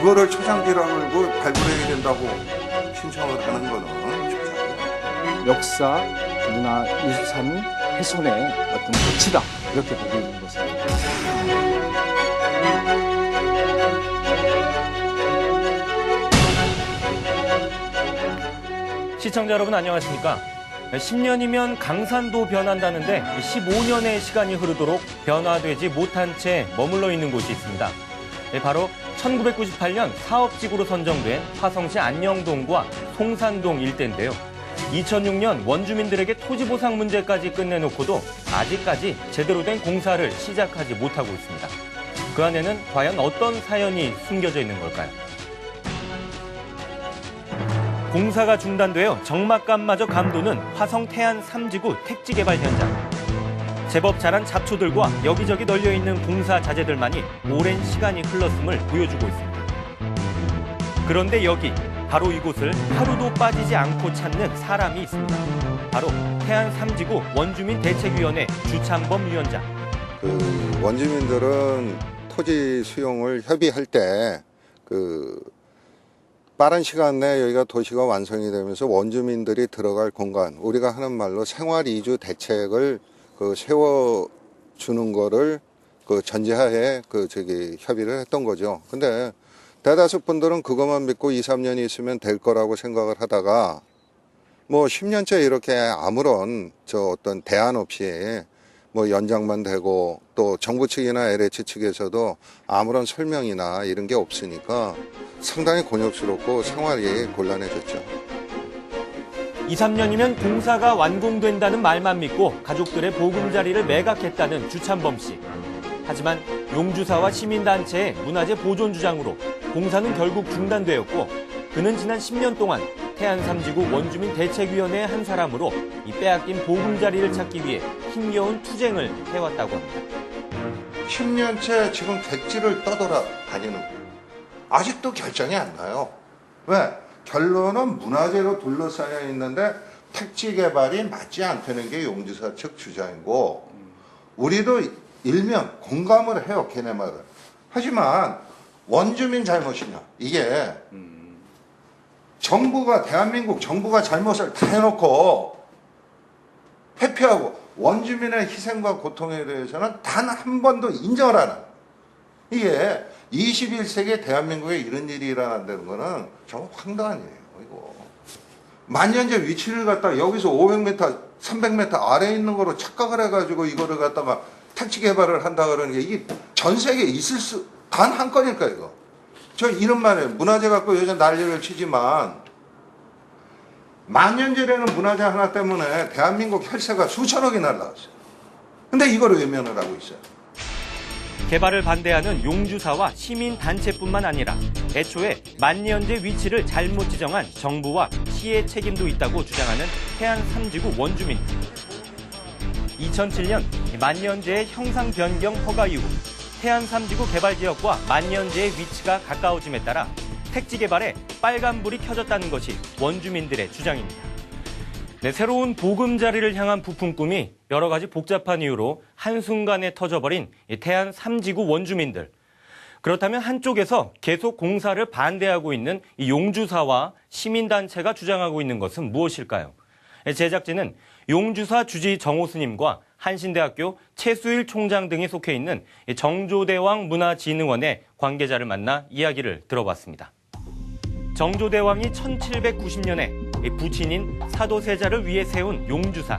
그거를 초장지라고 발굴해야 된다고 신청을 하는 거는 조작이에요. 역사, 문화, 유산 훼손의 어떤 조치다 이렇게 보고 있는 것입니다. 시청자 여러분 안녕하십니까? 10년이면 강산도 변한다는데 15년의 시간이 흐르도록 변화되지 못한 채 머물러 있는 곳이 있습니다. 바로 1998년 사업지구로 선정된 화성시 안녕동과 송산동 일대인데요. 2006년 원주민들에게 토지 보상 문제까지 끝내놓고도 아직까지 제대로 된 공사를 시작하지 못하고 있습니다. 그 안에는 과연 어떤 사연이 숨겨져 있는 걸까요? 공사가 중단되어 적막감마저 감도는 화성 태안 3지구 택지 개발 현장. 제법 자란 잡초들과 여기저기 널려있는 공사 자재들만이 오랜 시간이 흘렀음을 보여주고 있습니다. 그런데 여기, 바로 이곳을 하루도 빠지지 않고 찾는 사람이 있습니다. 바로 태안 3지구 원주민 대책위원회 주찬범 위원장. 원주민들은 토지 수용을 협의할 때 빠른 시간 내에 여기가 도시가 완성이 되면서 원주민들이 들어갈 공간, 우리가 하는 말로 생활 이주 대책을 세워주는 거를 전제하에 협의를 했던 거죠. 근데 대다수 분들은 그것만 믿고 2, 3년이 있으면 될 거라고 생각을 하다가 뭐 10년째 이렇게 아무런 어떤 대안 없이 뭐 연장만 되고 또 정부 측이나 LH 측에서도 아무런 설명이나 이런 게 없으니까 상당히 곤욕스럽고 생활이 곤란해졌죠. 2, 3년이면 공사가 완공된다는 말만 믿고 가족들의 보금자리를 매각했다는 주찬범 씨. 하지만 용주사와 시민단체의 문화재 보존 주장으로 공사는 결국 중단되었고 그는 지난 10년 동안 태안 3지구 원주민 대책위원회의 한 사람으로 이 빼앗긴 보금자리를 찾기 위해 힘겨운 투쟁을 해왔다고 합니다. 10년째 지금 객지를 떠돌아다니는 거예요. 아직도 결정이 안 나요. 왜? 결론은 문화재로 둘러싸여 있는데 택지 개발이 맞지 않다는 게 용주사 측 주장이고 우리도 일면 공감을 해요, 걔네 말을. 하지만 원주민 잘못이냐? 이게 대한민국 정부가 잘못을 다 해놓고 회피하고 원주민의 희생과 고통에 대해서는 단 한 번도 인정을 안 하는. 이게 21세기 대한민국에 이런 일이 일어난다는 거는 정말 황당한 일이에요, 이거. 만년제 위치를 갖다가 여기서 500m, 300m 아래에 있는 거로 착각을 해가지고 이거를 갖다가 택지 개발을 한다 그러는 게 이게 전 세계에 있을 수, 단 한 건일까, 이거. 저 이런 말이에요. 문화재 갖고 요즘 난리를 치지만 만년제라는 문화재 하나 때문에 대한민국 혈세가 수천억이 날라갔어요. 근데 이거를 외면을 하고 있어요. 개발을 반대하는 용주사와 시민단체뿐만 아니라 애초에 만년제 위치를 잘못 지정한 정부와 시의 책임도 있다고 주장하는 태안 3지구 원주민들. 2007년 만년제의 형상 변경 허가 이후 태안 3지구 개발지역과 만년제의 위치가 가까워짐에 따라 택지 개발에 빨간불이 켜졌다는 것이 원주민들의 주장입니다. 네, 새로운 보금자리를 향한 부푼 꿈이 여러 가지 복잡한 이유로 한순간에 터져버린 태안 3지구 원주민들. 그렇다면 한쪽에서 계속 공사를 반대하고 있는 이 용주사와 시민단체가 주장하고 있는 것은 무엇일까요? 제작진은 용주사 주지 정호스님과 한신대학교 최수일 총장 등이 속해 있는 정조대왕 문화진흥원의 관계자를 만나 이야기를 들어봤습니다. 정조대왕이 1790년에 부친인 사도세자를 위해 세운 용주사.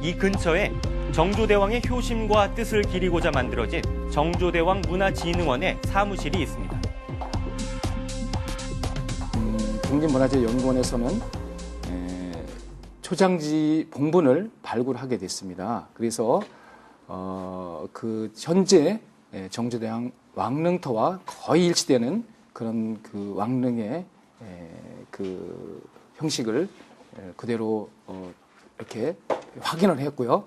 이 근처에 정조대왕의 효심과 뜻을 기리고자 만들어진 정조대왕 문화진흥원의 사무실이 있습니다. 국립문화재연구원에서는 초장지 봉분을 발굴하게 됐습니다. 그래서 현재 정조대왕 왕릉터와 거의 일치되는 그런 왕릉의 형식을 그대로 이렇게 확인을 했고요.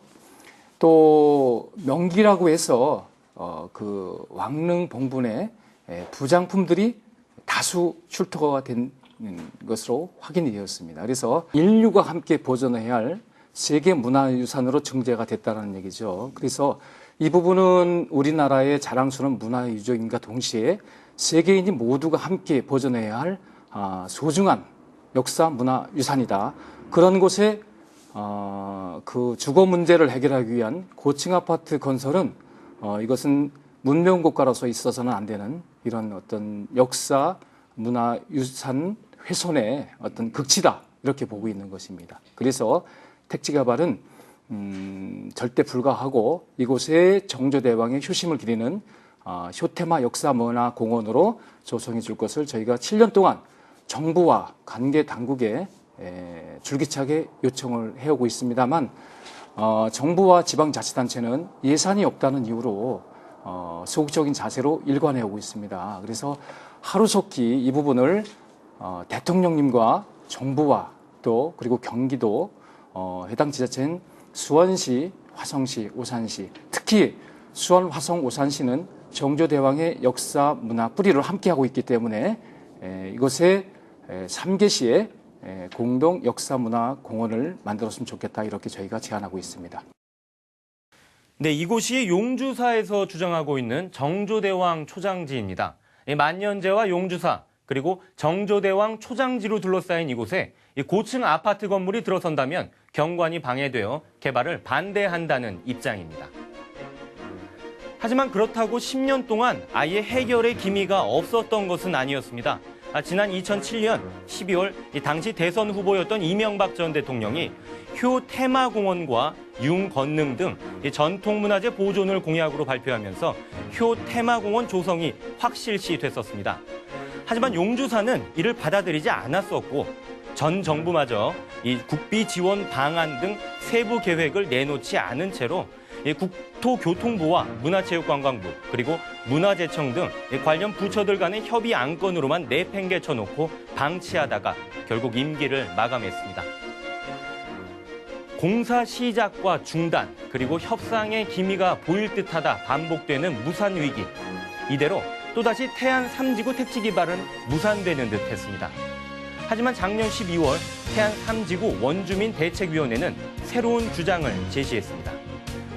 또 명기라고 해서 왕릉 봉분의 부장품들이 다수 출토가 된 것으로 확인이 되었습니다. 그래서 인류가 함께 보존해야 할 세계 문화유산으로 증재가 됐다는 얘기죠. 그래서 이 부분은 우리나라의 자랑스러운 문화유적인과 동시에 세계인이 모두가 함께 보존해야 할 소중한 역사 문화유산이다. 그런 곳에 그 주거 문제를 해결하기 위한 고층 아파트 건설은 이것은 문명국가로서 있어서는 안 되는 이런 어떤 역사 문화유산 훼손의 어떤 극치다 이렇게 보고 있는 것입니다. 그래서 택지 개발은 절대 불가하고 이곳에 정조대왕의 효심을 기리는 효테마 역사문화공원으로 조성해 줄 것을 저희가 7년 동안 정부와 관계 당국에 줄기차게 요청을 해오고 있습니다만 정부와 지방자치단체는 예산이 없다는 이유로 소극적인 자세로 일관해오고 있습니다. 그래서 하루속히 이 부분을 대통령님과 정부와 또 그리고 경기도 해당 지자체인 수원시, 화성시, 오산시, 특히 수원, 화성, 오산시는 정조대왕의 역사, 문화 뿌리를 함께하고 있기 때문에 이곳에 3개시에 공동 역사, 문화 공원을 만들었으면 좋겠다 이렇게 저희가 제안하고 있습니다. 네, 이곳이 용주사에서 주장하고 있는 정조대왕 초장지입니다. 만년제와 용주사 그리고 정조대왕 초장지로 둘러싸인 이곳에 고층 아파트 건물이 들어선다면 경관이 방해되어 개발을 반대한다는 입장입니다. 하지만 그렇다고 10년 동안 아예 해결의 기미가 없었던 것은 아니었습니다. 지난 2007년 12월 당시 대선 후보였던 이명박 전 대통령이 효 테마공원과 융 건능 등 전통문화재 보존을 공약으로 발표하면서 효 테마공원 조성이 확실시 됐었습니다. 하지만 용주사는 이를 받아들이지 않았었고 전 정부마저 이 국비 지원 방안 등 세부 계획을 내놓지 않은 채로 국토교통부와 문화체육관광부 그리고 문화재청 등 관련 부처들 간의 협의 안건으로만 내팽개쳐놓고 방치하다가 결국 임기를 마감했습니다. 공사 시작과 중단 그리고 협상의 기미가 보일 듯하다 반복되는 무산 위기. 이대로 또다시 태안 3지구 택지 개발은 무산되는 듯했습니다. 하지만 작년 12월 태안 3지구 원주민 대책위원회는 새로운 주장을 제시했습니다.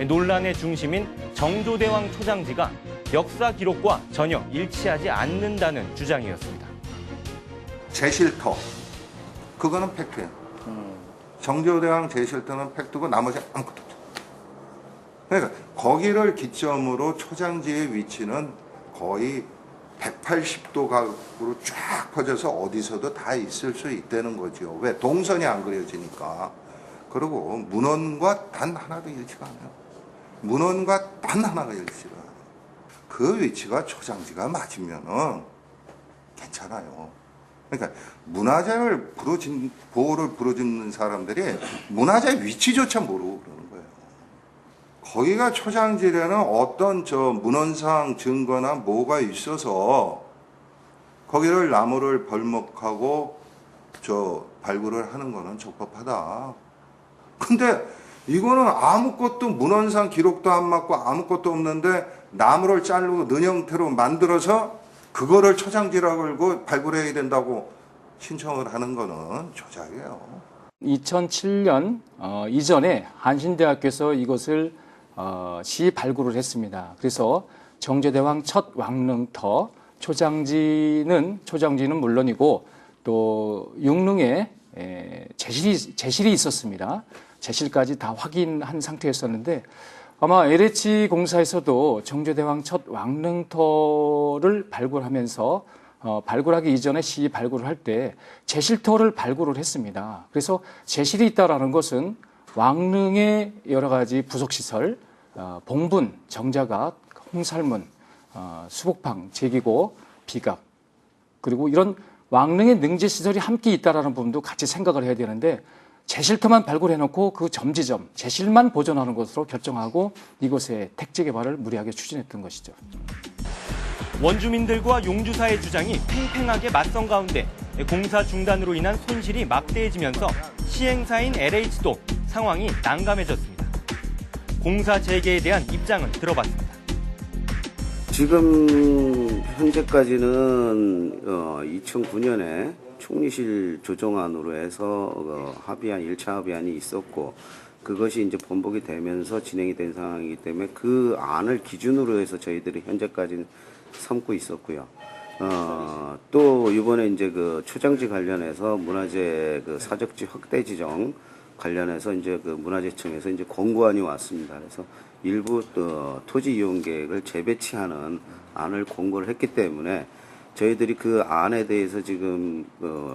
논란의 중심인 정조대왕 초장지가 역사 기록과 전혀 일치하지 않는다는 주장이었습니다. 제실터 그거는 팩트예요. 정조대왕 제실터는 팩트고 나머지 아무것도 없죠. 그러니까 거기를 기점으로 초장지의 위치는 거의 180도 각으로 쫙 퍼져서 어디서도 다 있을 수 있다는 거죠. 왜? 동선이 안 그려지니까. 그리고 문헌과 단 하나도 일치가 않아요. 문헌과 단 하나가 일치가 않아요. 그 위치가 초장지가 맞으면은 괜찮아요. 그러니까 문화재를 보호를 부르짖는 사람들이 문화재 위치조차 모르고 그러는 거예요. 거기가 초장지라는 어떤 문헌상 증거나 뭐가 있어서 거기를 나무를 벌목하고 발굴을 하는 거는 적법하다. 근데 이거는 아무것도 문헌상 기록도 안 맞고 아무것도 없는데 나무를 자르고 는 형태로 만들어서 그거를 초장지라고 걸고 발굴해야 된다고 신청을 하는 거는 조작이에요. 2007년 이전에 한신대학교에서 이것을 시 발굴을 했습니다. 그래서 정조대왕 첫 왕릉터 초장지는 물론이고 또 융릉에 제실이 있었습니다. 제실까지 다 확인한 상태였었는데 아마 LH 공사에서도 정조대왕 첫 왕릉터를 발굴하면서 발굴하기 이전에 시 발굴을 할 때 제실터를 발굴을 했습니다. 그래서 제실이 있다라는 것은 왕릉의 여러 가지 부속시설, 봉분, 정자각, 홍살문, 수복방, 제기고, 비각 그리고 이런 왕릉의 능지시설이 함께 있다라는 부분도 같이 생각을 해야 되는데 제실터만 발굴해놓고 그 점지점, 제실만 보존하는 것으로 결정하고 이곳에 택지 개발을 무리하게 추진했던 것이죠. 원주민들과 용주사의 주장이 팽팽하게 맞선 가운데 공사 중단으로 인한 손실이 막대해지면서 시행사인 LH도 상황이 난감해졌습니다. 공사 재개에 대한 입장을 들어봤습니다. 지금 현재까지는 2009년에 총리실 조정안으로 해서 합의안 1차 합의안이 있었고 그것이 이제 번복이 되면서 진행이 된 상황이기 때문에 그 안을 기준으로 해서 저희들이 현재까지는 삼고 있었고요. 또 이번에 이제 그 초장지 관련해서 문화재 그 사적지 확대 지정 관련해서 이제 그 문화재청에서 이제 권고안이 왔습니다. 그래서 일부 또 토지 이용 계획을 재배치하는 안을 권고를 했기 때문에 저희들이 그 안에 대해서 지금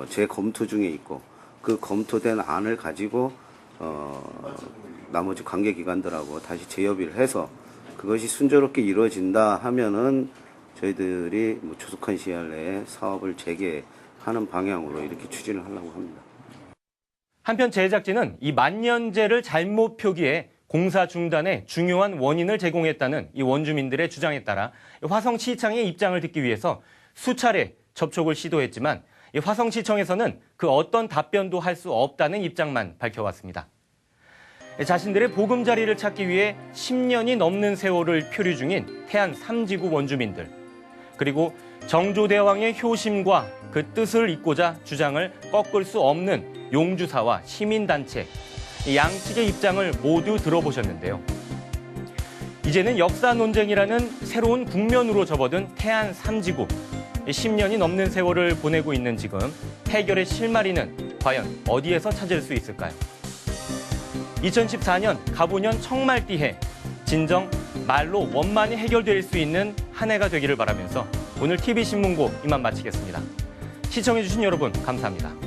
재검토 중에 있고 그 검토된 안을 가지고 나머지 관계기관들하고 다시 재협의를 해서 그것이 순조롭게 이루어진다 하면은 저희들이 뭐 조속한 시일 내에 사업을 재개하는 방향으로 이렇게 추진을 하려고 합니다. 한편 제작진은 이 만년재를 잘못 표기해 공사 중단의 중요한 원인을 제공했다는 이 원주민들의 주장에 따라 화성시청의 입장을 듣기 위해서 수차례 접촉을 시도했지만 이 화성시청에서는 그 어떤 답변도 할 수 없다는 입장만 밝혀왔습니다. 자신들의 보금자리를 찾기 위해 10년이 넘는 세월을 표류 중인 태안 3지구 원주민들, 그리고 정조대왕의 효심과 그 뜻을 잇고자 주장을 꺾을 수 없는 용주사와 시민단체, 이 양측의 입장을 모두 들어보셨는데요. 이제는 역사 논쟁이라는 새로운 국면으로 접어든 태안 3지구. 10년이 넘는 세월을 보내고 있는 지금 해결의 실마리는 과연 어디에서 찾을 수 있을까요? 2014년 가보년 청말띠해, 진정 말로 원만히 해결될 수 있는 한 해가 되기를 바라면서 오늘 TV신문고 이만 마치겠습니다. 시청해주신 여러분 감사합니다.